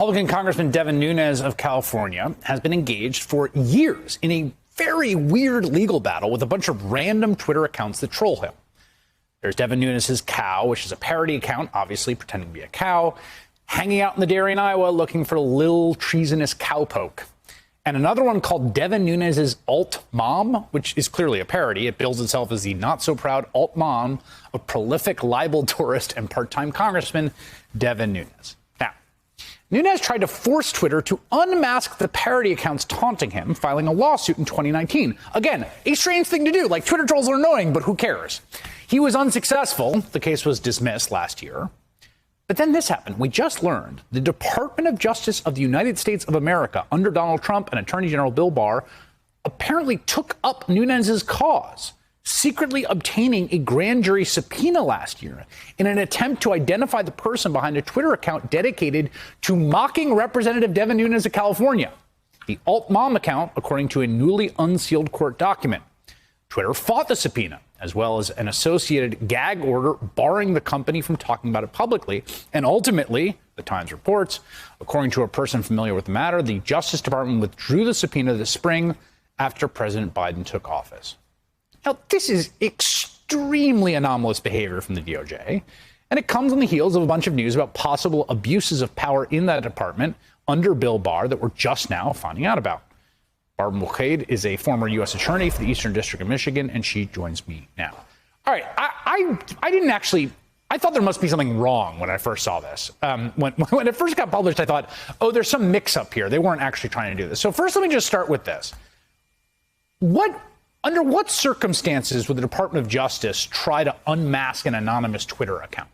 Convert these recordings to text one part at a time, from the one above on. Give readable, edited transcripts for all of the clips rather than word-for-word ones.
Republican Congressman Devin Nunes of California has been engaged for years in a very weird legal battle with a bunch of random Twitter accounts that troll him. There's Devin Nunes' cow, which is a parody account, obviously pretending to be a cow, hanging out in the dairy in Iowa looking for a little treasonous cowpoke. And another one called Devin Nunes' alt mom, which is clearly a parody. It bills itself as the not-so-proud alt mom of prolific libel tourist and part-time Congressman Devin Nunes. Now, Nunes tried to force Twitter to unmask the parody accounts taunting him, filing a lawsuit in 2019. Again, a strange thing to do. Like, Twitter trolls are annoying, but who cares? He was unsuccessful. The case was dismissed last year. But then this happened. We just learned the Department of Justice of the United States of America, under Donald Trump and Attorney General Bill Barr, apparently took up Nunes' cause, secretly obtaining a grand jury subpoena last year in an attempt to identify the person behind a Twitter account dedicated to mocking Representative Devin Nunes of California, the alt mom account, according to a newly unsealed court document. Twitter fought the subpoena, as well as an associated gag order barring the company from talking about it publicly. And ultimately, the Times reports, according to a person familiar with the matter, the Justice Department withdrew the subpoena this spring after President Biden took office. Now, this is extremely anomalous behavior from the DOJ, and it comes on the heels of a bunch of news about possible abuses of power in that department under Bill Barr that we're just now finding out about. Barbara Mulcahy is a former U.S. attorney for the Eastern District of Michigan, and she joins me now. All right, I didn't actually, I thought there must be something wrong when I first saw this. When it first got published, I thought, oh, there's some mix-up here. They weren't actually trying to do this. So first, let me just start with this. Under what circumstances would the Department of Justice try to unmask an anonymous Twitter account?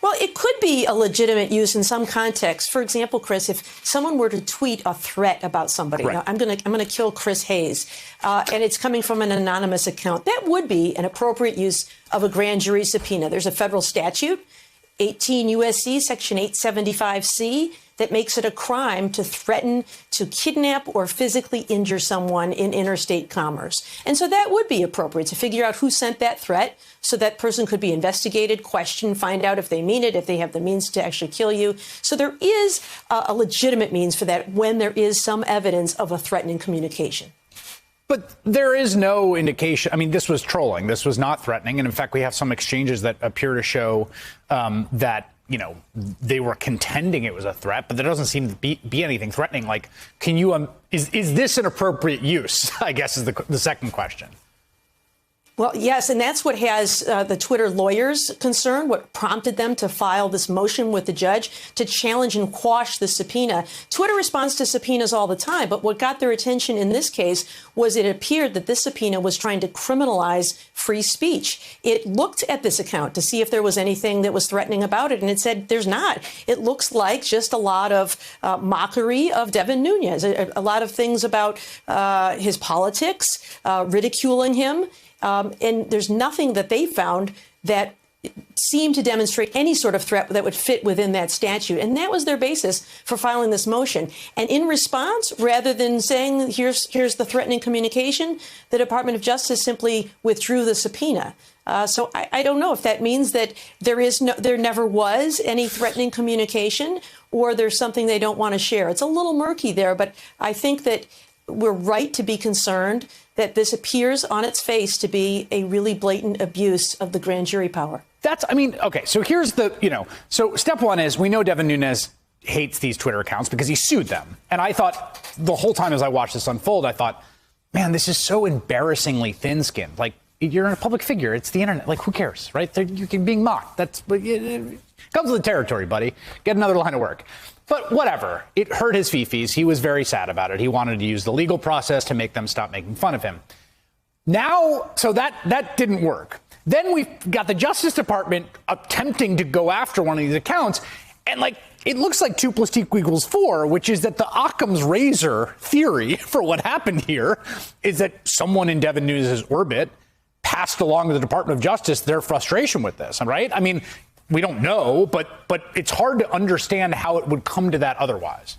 Well, it could be a legitimate use in some context. For example, Chris, if someone were to tweet a threat about somebody, right. Now, I'm going to kill Chris Hayes, and it's coming from an anonymous account, that would be an appropriate use of a grand jury subpoena. There's a federal statute, 18 U.S.C. Section 875C, that makes it a crime to threaten to kidnap or physically injure someone in interstate commerce. And so that would be appropriate to figure out who sent that threat so that person could be investigated, questioned, find out if they mean it, if they have the means to actually kill you. So there is a legitimate means for that when there is some evidence of a threatening communication. But there is no indication. I mean, this was trolling. This was not threatening. And in fact, we have some exchanges that appear to show that, you know, they were contending it was a threat, but there doesn't seem to be anything threatening. Like, can you is this an appropriate use, I guess, is the second question. Well, yes, and that's what has the Twitter lawyers concerned, what prompted them to file this motion with the judge to challenge and quash the subpoena. Twitter responds to subpoenas all the time, but what got their attention in this case was it appeared that this subpoena was trying to criminalize free speech. It looked at this account to see if there was anything that was threatening about it, and it said there's not. It looks like just a lot of mockery of Devin Nunes, a lot of things about his politics, ridiculing him. And there's nothing that they found that seemed to demonstrate any sort of threat that would fit within that statute. And that was their basis for filing this motion. And in response, rather than saying, here's the threatening communication, the Department of Justice simply withdrew the subpoena. So I don't know if that means that there never was any threatening communication, or there's something they don't want to share. It's a little murky there, but I think that we're right to be concerned that this appears on its face to be a really blatant abuse of the grand jury power. Okay, so here's so step one is we know Devin Nunes hates these Twitter accounts because he sued them. And I thought the whole time as I watched this unfold, I thought, man, this is so embarrassingly thin-skinned. Like, you're a public figure. It's the internet. Like, who cares, right? You're being mocked. It comes with the territory, buddy. Get another line of work. But whatever. It hurt his fifis. He was very sad about it. He wanted to use the legal process to make them stop making fun of him. Now, so that didn't work. Then we've got the Justice Department attempting to go after one of these accounts. And it looks like 2 + 2 = 4, which is that the Occam's razor theory for what happened here is that someone in Devin Nunes' orbit passed along to the Department of Justice their frustration with this, right? I mean, we don't know, but it's hard to understand how it would come to that otherwise.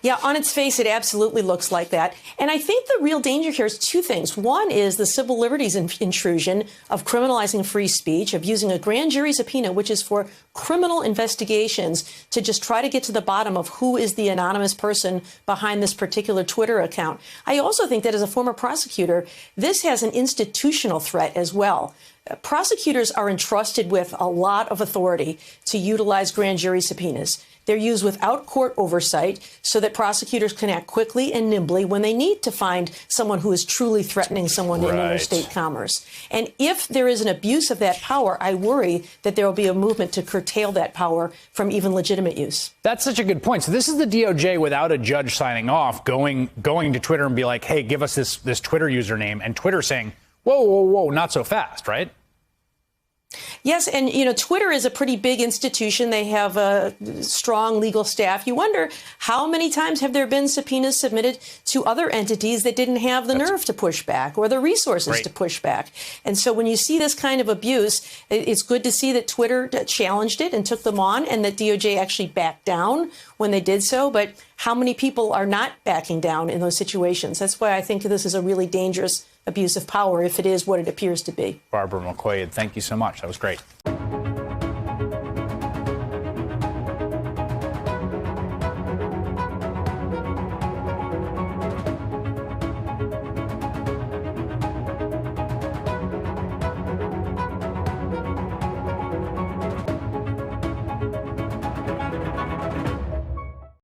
Yeah, on its face, it absolutely looks like that. And I think the real danger here is two things. One is the civil liberties intrusion of criminalizing free speech, of using a grand jury subpoena, which is for criminal investigations, to just try to get to the bottom of who is the anonymous person behind this particular Twitter account. I also think that as a former prosecutor, this has an institutional threat as well. Prosecutors are entrusted with a lot of authority to utilize grand jury subpoenas. They're used without court oversight so that prosecutors can act quickly and nimbly when they need to find someone who is truly threatening someone in interstate commerce. And if there is an abuse of that power, I worry that there will be a movement to curtail that power from even legitimate use. That's such a good point. So this is the DOJ without a judge signing off, going to Twitter and be like, hey, give us this Twitter username, and Twitter saying, whoa, not so fast, right? Yes, and, Twitter is a pretty big institution. They have a strong legal staff. You wonder how many times have there been subpoenas submitted to other entities that didn't have the nerve to push back or the resources to push back. And so when you see this kind of abuse, it's good to see that Twitter challenged it and took them on, and that DOJ actually backed down when they did so. But how many people are not backing down in those situations? That's why I think this is a really dangerous abuse of power if it is what it appears to be. Barbara McQuade, thank you so much. That was great.